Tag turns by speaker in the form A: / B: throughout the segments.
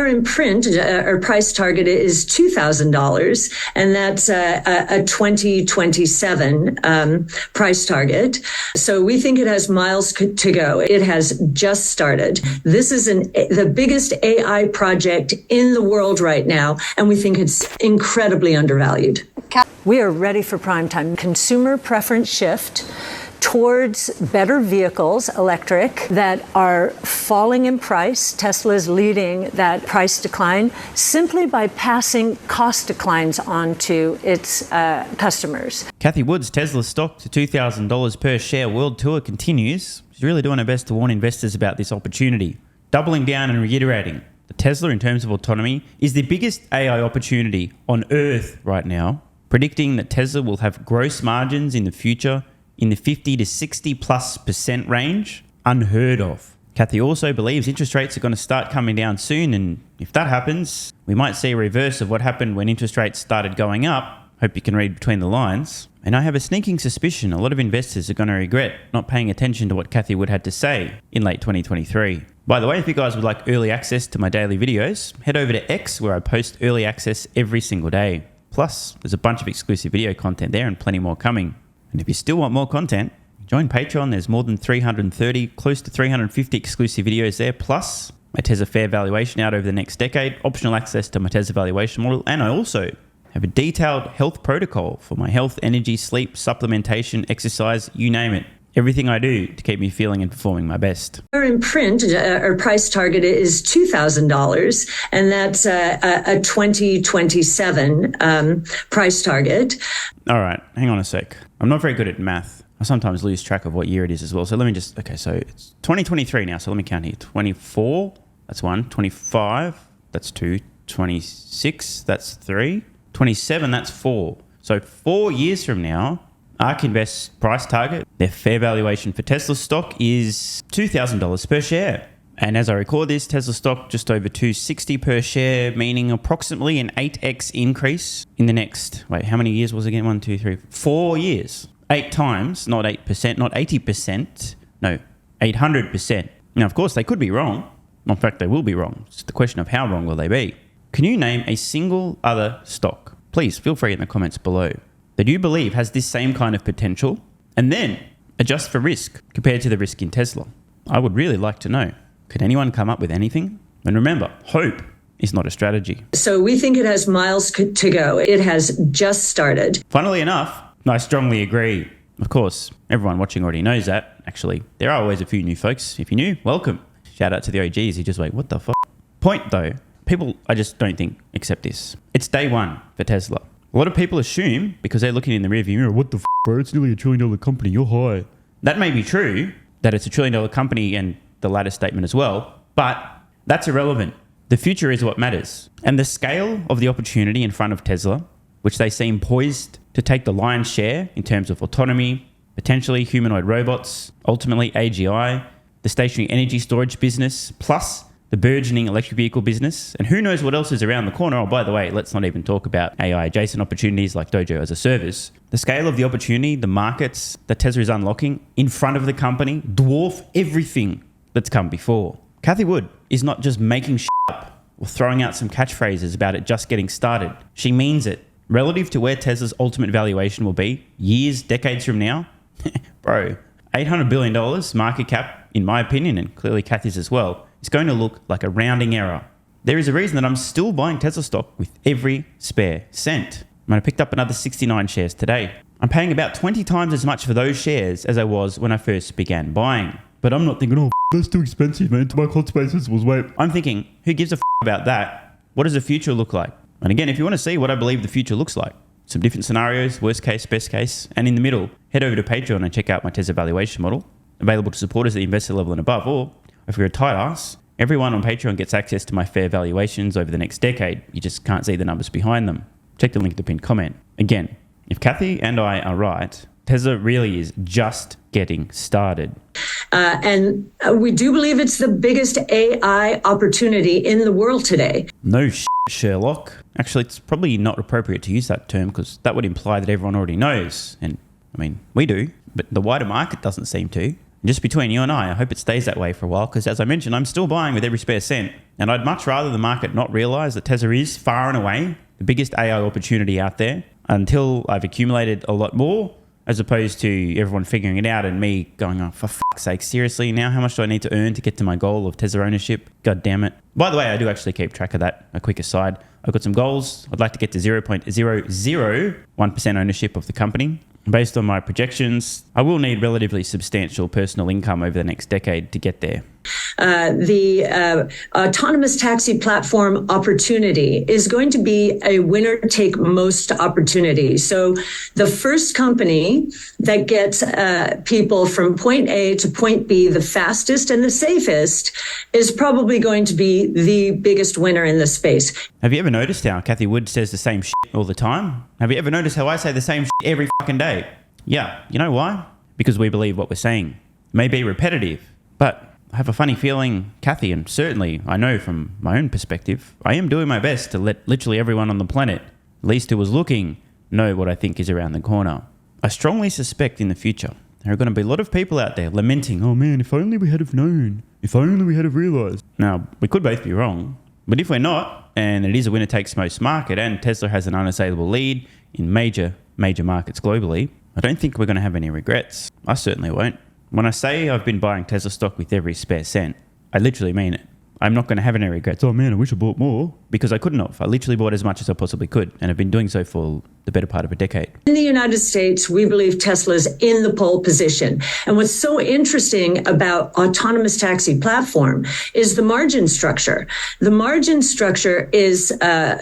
A: In print, our price target is $2,000, and that's a 2027 price target. So we think it has miles to go. It has just started. This is the biggest AI project in the world right now, and we think it's incredibly undervalued.
B: We are ready for prime time. Consumer preference shift towards better vehicles, electric, that are falling in price. Tesla is leading that price decline simply by passing cost declines on to its customers.
C: Cathie Wood's Tesla stock to $2,000 per share world tour continues. She's really doing her best to warn investors about this opportunity, doubling down and reiterating that Tesla, in terms of autonomy, is the biggest AI opportunity on Earth right now, predicting that Tesla will have gross margins in the future in the 50 to 60+% range, unheard of. Cathie also believes interest rates are going to start coming down soon, and if that happens, we might see a reverse of what happened when interest rates started going up. Hope you can read between the lines. And I have a sneaking suspicion a lot of investors are going to regret not paying attention to what Cathie Wood had to say in late 2023. By the way, if you guys would like early access to my daily videos, head over to X, where I post early access every single day. Plus, there's a bunch of exclusive video content there and plenty more coming. And if you still want more content, join Patreon. There's more than 330, close to 350 exclusive videos there, plus my Tesla fair valuation out over the next decade, optional access to my Tesla valuation model, and I also have a detailed health protocol for my health, energy, sleep, supplementation, exercise, you name it. Everything I do to keep me feeling and performing my best.
A: In print, our price target is $2,000, and that's a 2027 price target.
C: All right, hang on a sec. I'm not very good at math. I sometimes lose track of what year it is as well. So let me just, okay, so it's 2023 now. So let me count here. 24, that's 1. 25, that's 2. 26, that's 3. 27, that's 4. So 4 years from now, ARK Invest's price target, their fair valuation for Tesla stock is $2,000 per share. And as I record this, Tesla stock just over $260 per share, meaning approximately an 8x increase in the next, wait, how many years was it again? 1, 2, 3, 4 years. 8 times, not 8%, not 80%, no, 800%. Now, of course, they could be wrong. In fact, they will be wrong. It's the question of how wrong will they be. Can you name a single other stock? Please feel free in the comments below that you believe has this same kind of potential, and then adjust for risk compared to the risk in Tesla. I would really like to know. Could anyone come up with anything? And remember, hope is not a strategy.
A: So we think it has miles to go. It has just started.
C: Funnily enough, I strongly agree. Of course, everyone watching already knows that. Actually, there are always a few new folks. If you're new, welcome. Shout out to the OGs. You just wait, what the fuck? Point though, people I just don't think accept this. It's day one for Tesla. A lot of people assume, because they're looking in the rearview mirror, what the f***, bro? It's nearly $1 trillion company. You're high. That may be true, that it's $1 trillion company and the latter statement as well, but that's irrelevant. The future is what matters. And the scale of the opportunity in front of Tesla, which they seem poised to take the lion's share in terms of autonomy, potentially humanoid robots, ultimately AGI, the stationary energy storage business, plus the burgeoning electric vehicle business, and who knows what else is around the corner. Oh, by the way, let's not even talk about AI adjacent opportunities like Dojo as a service. The scale of the opportunity, the markets that Tesla is unlocking in front of the company dwarf everything that's come before. Cathie Wood is not just making shit up or throwing out some catchphrases about it just getting started. She means it. Relative to where Tesla's ultimate valuation will be years, decades from now, bro, $800 billion market cap, in my opinion, and clearly Cathie's as well, is going to look like a rounding error. There is a reason that I'm still buying Tesla stock with every spare cent. I picked up another 69 shares today. I'm paying about 20 times as much for those shares as I was when I first began buying. But I'm not thinking, oh, that's too expensive, man. To my cost basis was wait. I'm thinking, who gives a about that? What does the future look like? And again, if you want to see what I believe the future looks like, some different scenarios, worst case, best case, and in the middle, head over to Patreon and check out my Tesla valuation model, available to supporters at the investor level and above. Or if you're a tight ass, everyone on Patreon gets access to my fair valuations over the next decade. You just can't see the numbers behind them. Check the link in the pinned comment. Again, if Cathie and I are right, Tesla really is just getting started.
A: And we do believe it's the biggest AI opportunity in the world today.
C: No Sherlock. Actually, it's probably not appropriate to use that term because that would imply that everyone already knows. And I mean, we do, but the wider market doesn't seem to. And just between you and I hope it stays that way for a while because as I mentioned, I'm still buying with every spare cent. And I'd much rather the market not realize that Tesla is far and away the biggest AI opportunity out there until I've accumulated a lot more, as opposed to everyone figuring it out and me going, oh, for fuck's sake, seriously, now how much do I need to earn to get to my goal of Tesla ownership? God damn it. By the way, I do actually keep track of that. A quick aside, I've got some goals. I'd like to get to 0.001% ownership of the company. Based on my projections, I will need relatively substantial personal income over the next decade to get there.
A: The autonomous taxi platform opportunity is going to be a winner-take-most opportunity. So the first company that gets people from point A to point B the fastest and the safest is probably going to be the biggest winner in the space.
C: Have you ever noticed how Cathie Wood says the same shit all the time? Have you ever noticed how I say the same shit every fucking day? Yeah, you know why? Because we believe what we're saying. It may be repetitive, but I have a funny feeling, Cathie, and certainly I know from my own perspective, I am doing my best to let literally everyone on the planet, at least who was looking, know what I think is around the corner. I strongly suspect in the future, there are going to be a lot of people out there lamenting, oh man, if only we had have known, if only we had have realised. Now, we could both be wrong, but if we're not, and it is a winner-takes-most market, and Tesla has an unassailable lead in major markets globally, I don't think we're going to have any regrets. I certainly won't. When I say I've been buying Tesla stock with every spare cent, I literally mean it. I'm not going to have any regrets. Oh man, I wish I bought more. Because I couldn't have. I literally bought as much as I possibly could. And I've been doing so for the better part of a decade.
A: In the United States, we believe Tesla's in the pole position. And what's so interesting about autonomous taxi platform is the margin structure. The margin structure is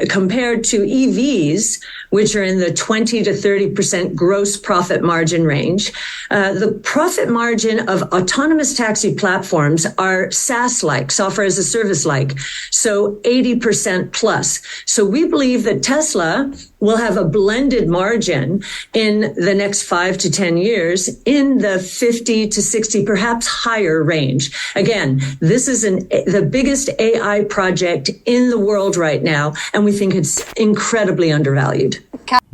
A: compared to EVs, which are in the 20 to 30% gross profit margin range. The profit margin of autonomous taxi platforms are SaaS-like, software as a service-like, so 80% plus. So we believe that Tesla will have a blended margin in the next 5 to 10 years in the 50 to 60, perhaps higher range. Again, this is the biggest AI project in the world right now, and we think it's incredibly undervalued.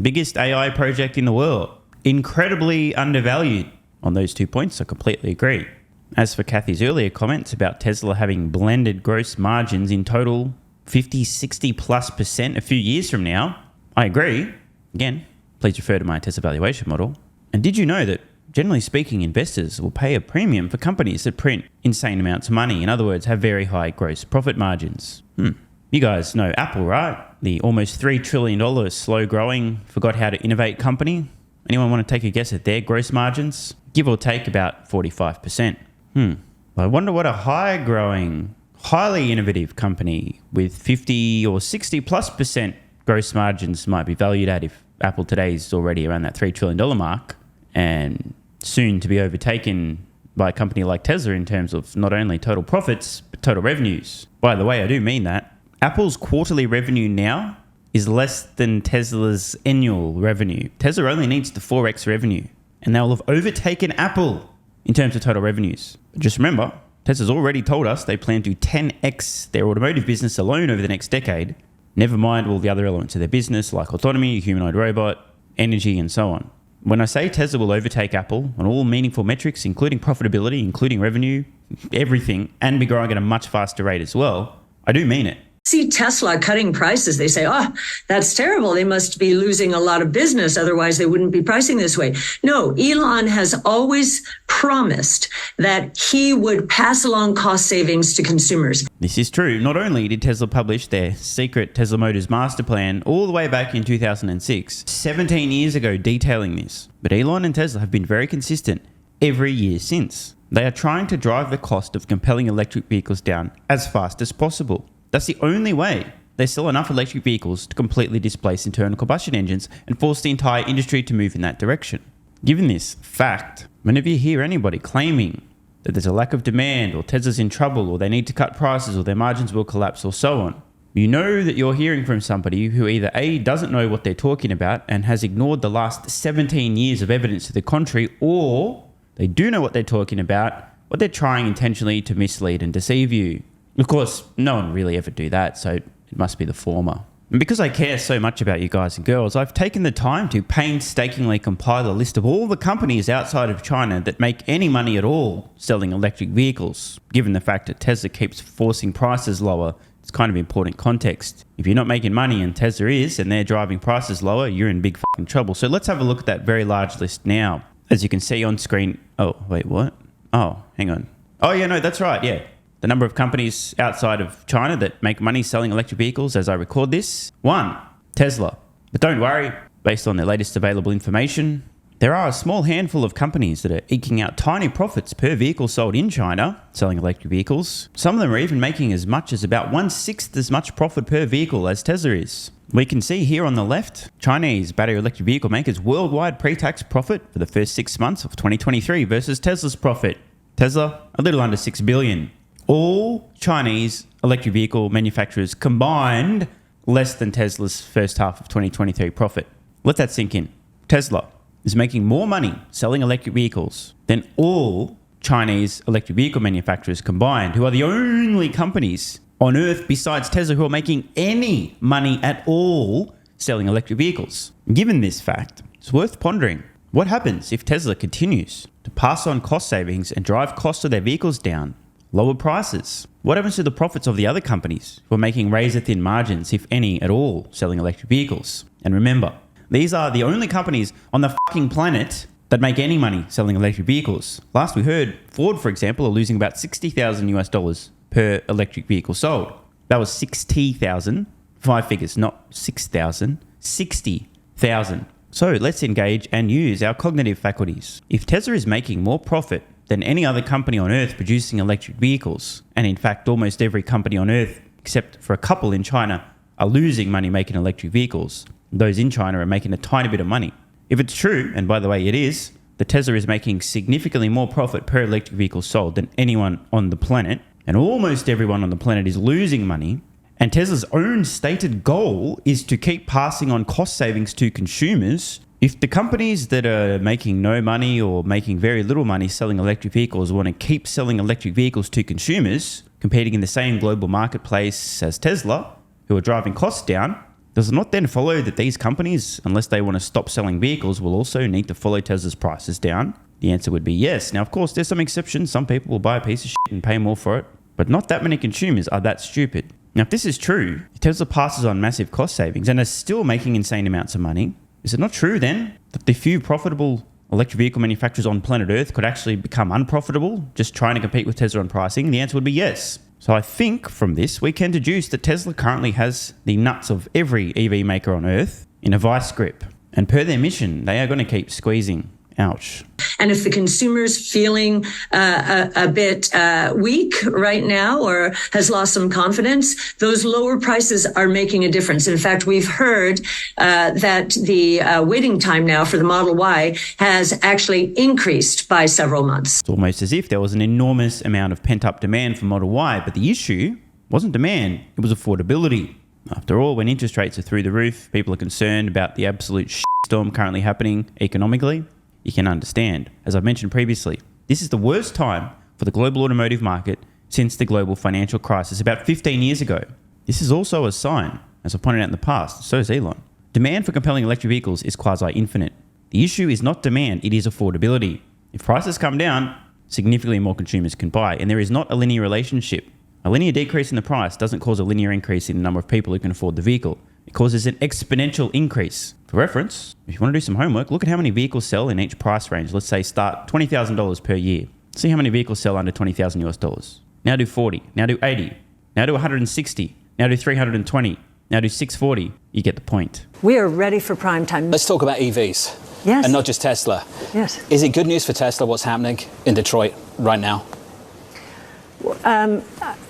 C: Biggest AI project in the world. Incredibly undervalued. On those 2 points, I completely agree. As for Cathie's earlier comments about Tesla having blended gross margins in total 50, 60+% a few years from now, I agree. Again, please refer to my Tesla valuation model. And did you know that, generally speaking, investors will pay a premium for companies that print insane amounts of money? In other words, have very high gross profit margins. You guys know Apple, right? The almost $3 trillion slow-growing, forgot how to innovate company. Anyone want to take a guess at their gross margins? Give or take about 45%. I wonder what a high-growing, highly innovative company with 50 or 60+% gross margins might be valued at if Apple today is already around that $3 trillion mark and soon to be overtaken by a company like Tesla in terms of not only total profits, but total revenues. By the way, I do mean that. Apple's quarterly revenue now is less than Tesla's annual revenue. Tesla only needs the 4x revenue, and they'll have overtaken Apple in terms of total revenues. But just remember, Tesla's already told us they plan to 10x their automotive business alone over the next decade. Never mind all the other elements of their business like autonomy, humanoid robot, energy, and so on. When I say Tesla will overtake Apple on all meaningful metrics, including profitability, including revenue, everything, and be growing at a much faster rate as well, I do mean it.
A: See Tesla cutting prices. They say, oh, that's terrible. They must be losing a lot of business. Otherwise, they wouldn't be pricing this way. No, Elon has always promised that he would pass along cost savings to consumers.
C: This is true. Not only did Tesla publish their secret Tesla Motors master plan all the way back in 2006, 17 years ago, detailing this, but Elon and Tesla have been very consistent every year since. They are trying to drive the cost of compelling electric vehicles down as fast as possible. That's the only way they sell enough electric vehicles to completely displace internal combustion engines and force the entire industry to move in that direction. Given this fact, whenever you hear anybody claiming that there's a lack of demand or Tesla's in trouble or they need to cut prices or their margins will collapse or so on, you know that you're hearing from somebody who either A, doesn't know what they're talking about and has ignored the last 17 years of evidence to the contrary, or they do know what they're talking about, but they're trying intentionally to mislead and deceive you. Of course, no one really ever do that, so it must be the former. And because I care so much about you guys and girls, I've taken the time to painstakingly compile a list of all the companies outside of China that make any money at all selling electric vehicles, given the fact that Tesla keeps forcing prices lower It's kind of important context. If you're not making money and Tesla is, and they're driving prices lower, you're in big fucking trouble. So let's have a look at that very large list now. As you can see on screen. Oh, wait, what? Oh, hang on. Oh, yeah, no, that's right. Yeah. The number of companies outside of China that make money selling electric vehicles as I record this. 1, Tesla. But don't worry, based on the latest available information, there are a small handful of companies that are eking out tiny profits per vehicle sold in China, selling electric vehicles. Some of them are even making as much as about 1/6 as much profit per vehicle as Tesla is. We can see here on the left, Chinese battery electric vehicle makers' worldwide pre-tax profit for the first 6 months of 2023 versus Tesla's profit. Tesla, a little under 6 billion. All Chinese electric vehicle manufacturers combined, less than Tesla's first half of 2023 profit. Let that sink in. Tesla is making more money selling electric vehicles than all Chinese electric vehicle manufacturers combined, who are the only companies on earth besides Tesla who are making any money at all selling electric vehicles. Given this fact, it's worth pondering what happens if Tesla continues to pass on cost savings and drive costs of their vehicles down, lower prices. What happens to the profits of the other companies who are making razor-thin margins, if any at all, selling electric vehicles? And remember, these are the only companies on the fucking planet that make any money selling electric vehicles. Last we heard, Ford, for example, are losing about $60,000 per electric vehicle sold. That was 60,000, 5 figures, not 6,000, 60,000. So let's engage and use our cognitive faculties. If Tesla is making more profit than any other company on earth producing electric vehicles, and in fact almost every company on earth, except for a couple in China, are losing money making electric vehicles, those in China are making a tiny bit of money. If it's true, and by the way it is, that Tesla is making significantly more profit per electric vehicle sold than anyone on the planet, and almost everyone on the planet is losing money, and Tesla's own stated goal is to keep passing on cost savings to consumers, if the companies that are making no money or making very little money selling electric vehicles want to keep selling electric vehicles to consumers, competing in the same global marketplace as Tesla, who are driving costs down, does it not then follow that these companies, unless they want to stop selling vehicles, will also need to follow Tesla's prices down? The answer would be yes. Now, of course, there's some exceptions. Some people will buy a piece of shit and pay more for it, but not that many consumers are that stupid. Now, if this is true, if Tesla passes on massive cost savings and is still making insane amounts of money, is it not true then that the few profitable electric vehicle manufacturers on planet Earth could actually become unprofitable just trying to compete with Tesla on pricing? The answer would be yes. So I think from this, we can deduce that Tesla currently has the nuts of every EV maker on Earth in a vice grip. And per their mission, they are going to keep squeezing. Ouch.
A: And if the consumer's feeling a bit weak right now or has lost some confidence, those lower prices are making a difference. In fact, we've heard that the waiting time now for the Model Y has actually increased by several months.
C: It's almost as if there was an enormous amount of pent-up demand for Model Y, but the issue wasn't demand, it was affordability. After all, when interest rates are through the roof, people are concerned about the absolute shitstorm currently happening economically. You can understand. As I've mentioned previously, this is the worst time for the global automotive market since the global financial crisis about 15 years ago. This is also a sign, as I've pointed out in the past, so is Elon. Demand for compelling electric vehicles is quasi-infinite. The issue is not demand, it is affordability. If prices come down, significantly more consumers can buy, and there is not a linear relationship. A linear decrease in the price doesn't cause a linear increase in the number of people who can afford the vehicle. It causes an exponential increase. For reference, if you want to do some homework, look at how many vehicles sell in each price range. Let's say start $20,000 per year. See how many vehicles sell under $20,000. Now do 40, now do 80, now do 160, now do 320, now do 640. You get the point.
B: We are ready for prime time.
D: Let's talk about EVs.
B: Yes.
D: And not just Tesla.
B: Yes.
D: Is it good news for Tesla what's happening in Detroit right now?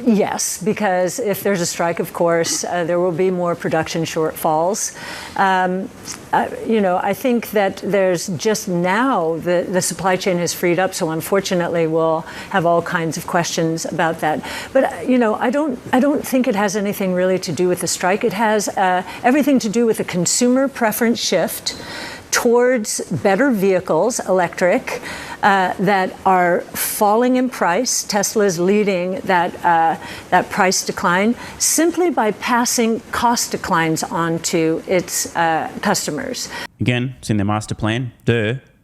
B: Yes, because if there's a strike, of course, there will be more production shortfalls. I think that there's just now the supply chain has freed up, so unfortunately we'll have all kinds of questions about that. But I don't think it has anything really to do with the strike. It has everything to do with a consumer preference shift towards better vehicles, electric, that are falling in price. Tesla is leading that price decline simply by passing cost declines on to its customers.
C: Again, it's in their master plan.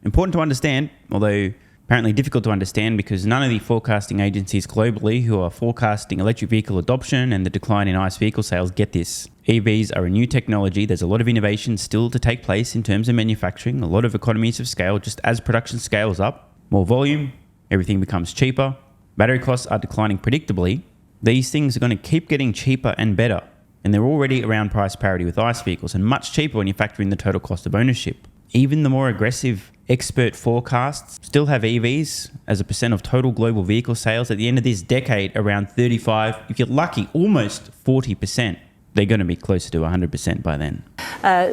C: Important to understand, although apparently difficult to understand because none of the forecasting agencies globally who are forecasting electric vehicle adoption and the decline in ICE vehicle sales get this. EVs are a new technology. There's a lot of innovation still to take place in terms of manufacturing, a lot of economies of scale. Just as production scales up, more volume, everything becomes cheaper. Battery costs are declining predictably. These things are going to keep getting cheaper and better. And they're already around price parity with ICE vehicles and much cheaper when you factor in the total cost of ownership. Even the more aggressive expert forecasts still have EVs as a percent of total global vehicle sales at the end of this decade around 35, if you're lucky, almost 40%. They're going to be closer to 100% by then.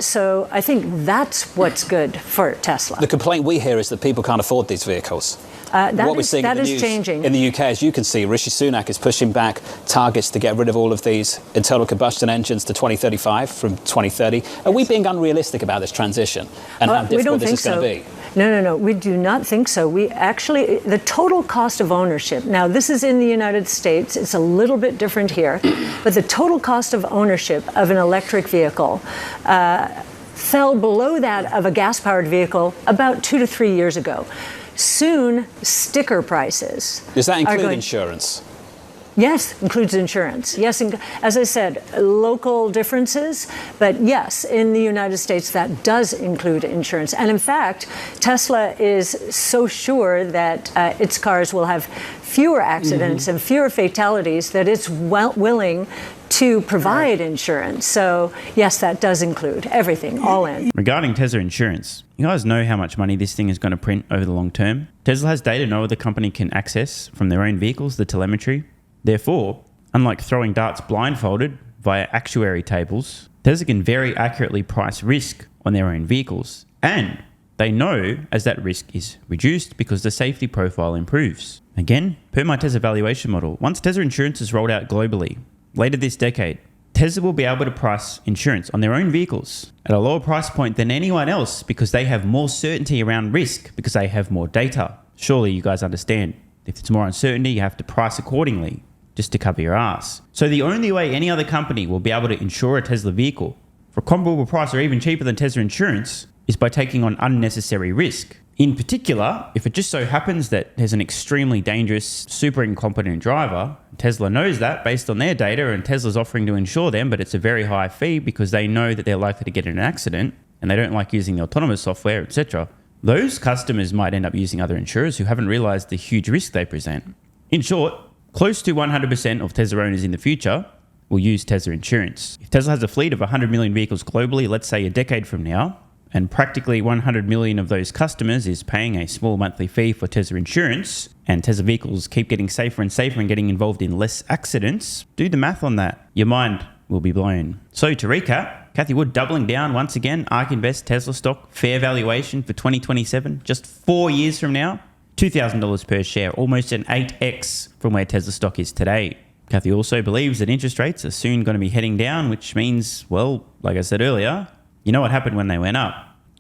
B: So I think that's what's good for Tesla.
D: The complaint we hear is that people can't afford these vehicles. What we're seeing in the news
B: changing.
D: In the UK, as you can see, Rishi Sunak is pushing back targets to get rid of all of these internal combustion engines to 2035 from 2030. Are we being unrealistic about this transition and how difficult this is going to be?
B: No, we do not think so. We actually, the total cost of ownership, now this is in the United States, it's a little bit different here, but the total cost of ownership of an electric vehicle fell below that of a gas-powered vehicle about 2 to 3 years ago. Soon, sticker prices.
D: Does that include insurance?
B: Yes, includes insurance. Yes, as I said, local differences, but yes, in the United States, that does include insurance. And in fact, Tesla is so sure that its cars will have fewer accidents and fewer fatalities that it's willing to provide insurance. So yes, that does include everything, all in.
C: Regarding Tesla insurance, you guys know how much money this thing is going to print over the long term. Tesla has data no other company can access from their own vehicles, the telemetry. Therefore, unlike throwing darts blindfolded via actuary tables, Tesla can very accurately price risk on their own vehicles. And they know as that risk is reduced because the safety profile improves. Again, per my Tesla valuation model, once Tesla insurance is rolled out globally, later this decade, Tesla will be able to price insurance on their own vehicles at a lower price point than anyone else because they have more certainty around risk because they have more data. Surely you guys understand. If it's more uncertainty, you have to price accordingly just to cover your ass. So the only way any other company will be able to insure a Tesla vehicle for a comparable price or even cheaper than Tesla insurance is by taking on unnecessary risk. In particular, if it just so happens that there's an extremely dangerous, super incompetent driver, Tesla knows that based on their data and Tesla's offering to insure them, but it's a very high fee because they know that they're likely to get in an accident and they don't like using the autonomous software, etc. Those customers might end up using other insurers who haven't realized the huge risk they present. In short, close to 100% of Tesla owners in the future will use Tesla insurance. If Tesla has a fleet of 100 million vehicles globally, let's say a decade from now, and practically 100 million of those customers is paying a small monthly fee for Tesla insurance, and Tesla vehicles keep getting safer and safer and getting involved in less accidents, do the math on that. Your mind will be blown. So to recap, Cathie Wood doubling down once again, ARK Invest Tesla stock, fair valuation for 2027, just 4 years from now, $2,000 per share, almost an 8x from where Tesla stock is today. Cathie also believes that interest rates are soon going to be heading down, which means, well, like I said earlier, you know what happened when they went up?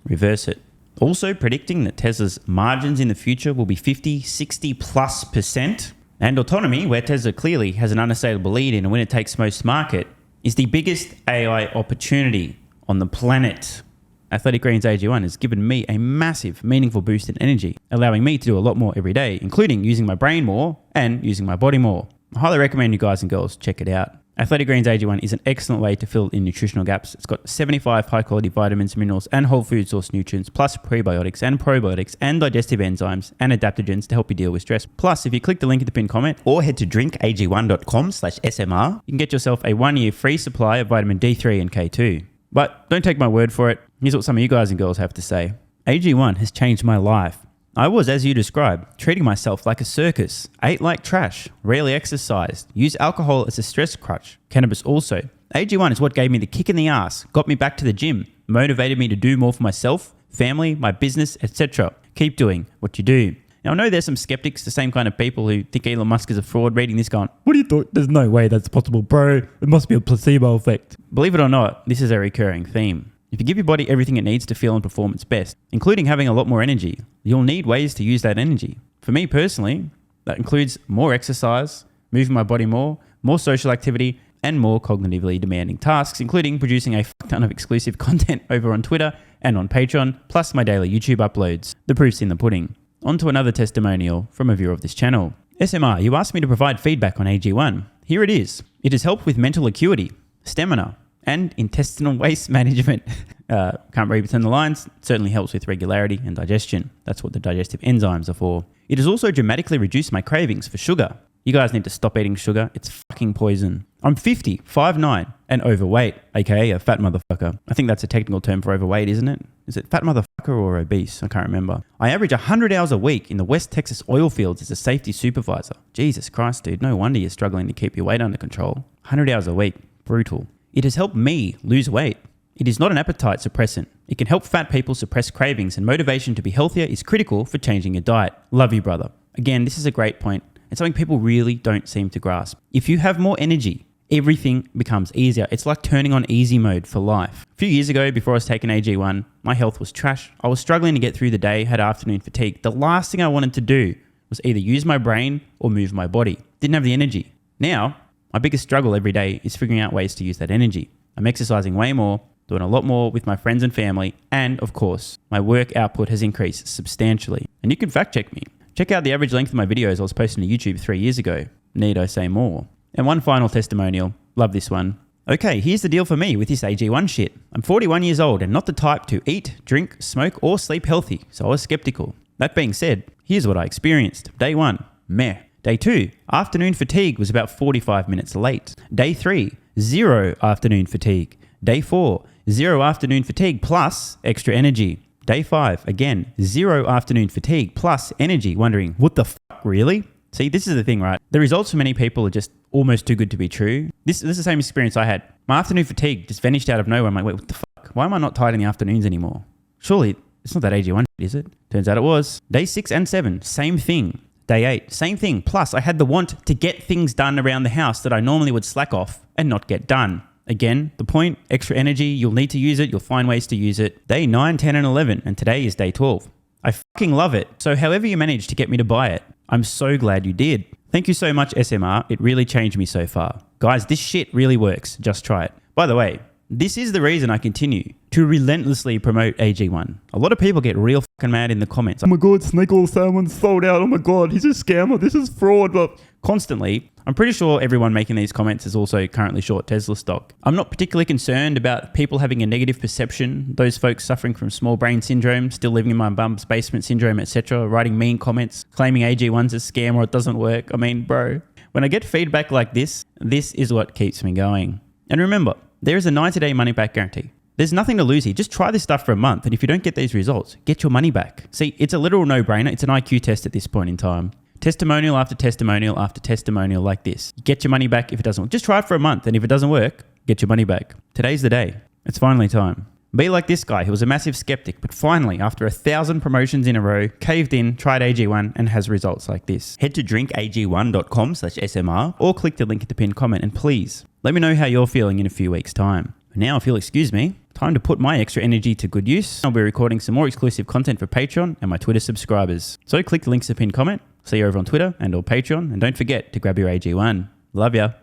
C: Reverse it. Also predicting that Tesla's margins in the future will be 50, 60+%. And Autonomy, where Tesla clearly has an unassailable lead in a winner takes most market, is the biggest AI opportunity on the planet. Athletic Greens AG1 has given me a massive, meaningful boost in energy, allowing me to do a lot more every day, including using my brain more and using my body more. I highly recommend you guys and girls check it out. Athletic Greens AG1 is an excellent way to fill in nutritional gaps. It's got 75 high-quality vitamins, minerals, and whole food source nutrients, plus prebiotics and probiotics and digestive enzymes and adaptogens to help you deal with stress. Plus, if you click the link in the pinned comment or head to drinkag1.com/SMR, you can get yourself a 1-year free supply of vitamin D3 and K2. But don't take my word for it. Here's what some of you guys and girls have to say. AG1 has changed my life. I was, as you described, treating myself like a circus, ate like trash, rarely exercised, used alcohol as a stress crutch, cannabis also. AG1 is what gave me the kick in the ass, got me back to the gym, motivated me to do more for myself, family, my business, etc. Keep doing what you do. Now, I know there's some skeptics, the same kind of people who think Elon Musk is a fraud, reading this going, what do you thought? There's no way that's possible, bro. It must be a placebo effect. Believe it or not, this is a recurring theme. If you give your body everything it needs to feel and perform its best, including having a lot more energy, you'll need ways to use that energy. For me personally, that includes more exercise, moving my body more social activity, and more cognitively demanding tasks, including producing a ton of exclusive content over on Twitter and on Patreon, plus my daily YouTube uploads. The proof's in the pudding. On to another testimonial from a viewer of this channel. SMR, you asked me to provide feedback on AG1. Here it is. It has helped with mental acuity, stamina, and intestinal waste management. Can't read between the lines. It certainly helps with regularity and digestion. That's what the digestive enzymes are for. It has also dramatically reduced my cravings for sugar. You guys need to stop eating sugar. It's fucking poison. I'm 50, 5'9", and overweight, aka a fat motherfucker. I think that's a technical term for overweight, isn't it? Is it fat motherfucker or obese? I can't remember. I average 100 hours a week in the West Texas oil fields as a safety supervisor. Jesus Christ, dude. No wonder you're struggling to keep your weight under control. 100 hours a week. Brutal. It has helped me lose weight. It is not an appetite suppressant. It can help fat people suppress cravings, and motivation to be healthier is critical for changing your diet. Love you, brother. Again, this is a great point. It's something people really don't seem to grasp. If you have more energy, everything becomes easier. It's like turning on easy mode for life. A few years ago, before I was taking AG1, my health was trash. I was struggling to get through the day, had afternoon fatigue. The last thing I wanted to do was either use my brain or move my body. Didn't have the energy. Now, my biggest struggle every day is figuring out ways to use that energy. I'm exercising way more, doing a lot more with my friends and family, and of course, my work output has increased substantially. And you can fact check me. Check out the average length of my videos I was posting to YouTube 3 years ago. Need I say more? And one final testimonial. Love this one. Okay, here's the deal for me with this AG1 shit. I'm 41 years old and not the type to eat, drink, smoke, or sleep healthy, so I was skeptical. That being said, here's what I experienced. Day 1, meh. Day 2, afternoon fatigue was about 45 minutes late. Day 3, 0 afternoon fatigue. Day 4, 0 afternoon fatigue plus extra energy. Day 5, again, 0 afternoon fatigue plus energy, wondering, what the fuck, really? See, this is the thing, right? The results for many people are just almost too good to be true. This is the same experience I had. My afternoon fatigue just vanished out of nowhere. I'm like, wait, what the fuck? Why am I not tired in the afternoons anymore? Surely, it's not that AG1, is it? Turns out it was. Day 6 and 7, same thing. Day 8, same thing. Plus, I had the want to get things done around the house that I normally would slack off and not get done. Again, the point, extra energy, you'll need to use it, you'll find ways to use it. Day 9, 10, and 11, and today is day 12. I fucking love it. So however you managed to get me to buy it, I'm so glad you did. Thank you so much, SMR. It really changed me so far. Guys, this shit really works. Just try it. By the way, this is the reason I continue to relentlessly promote AG1. A lot of people get real fucking mad in the comments. Oh my God, Snake Oil Salmon's sold out. Oh my God, he's a scammer. This is fraud. But constantly, I'm pretty sure everyone making these comments is also currently short Tesla stock. I'm not particularly concerned about people having a negative perception, those folks suffering from small brain syndrome, still living in my bum's basement syndrome, etc., writing mean comments, claiming AG1's a scam or it doesn't work. I mean, bro, when I get feedback like this is what keeps me going. And remember, there is a 90-day money-back guarantee. There's nothing to lose here. Just try this stuff for a month, and if you don't get these results, get your money back. See, it's a literal no-brainer. It's an IQ test at this point in time. Testimonial after testimonial after testimonial like this. Get your money back if it doesn't work. Just try it for a month, and if it doesn't work, get your money back. Today's the day. It's finally time. Be like this guy who was a massive skeptic, but finally, after 1,000 promotions in a row, caved in, tried AG1, and has results like this. Head to drinkag1.com/SMR or click the link in the pinned comment, and please, let me know how you're feeling in a few weeks' time. Now, if you'll excuse me, time to put my extra energy to good use. I'll be recording some more exclusive content for Patreon and my Twitter subscribers. So click the links in the pinned comment. See you over on Twitter and or Patreon. And don't forget to grab your AG1. Love ya.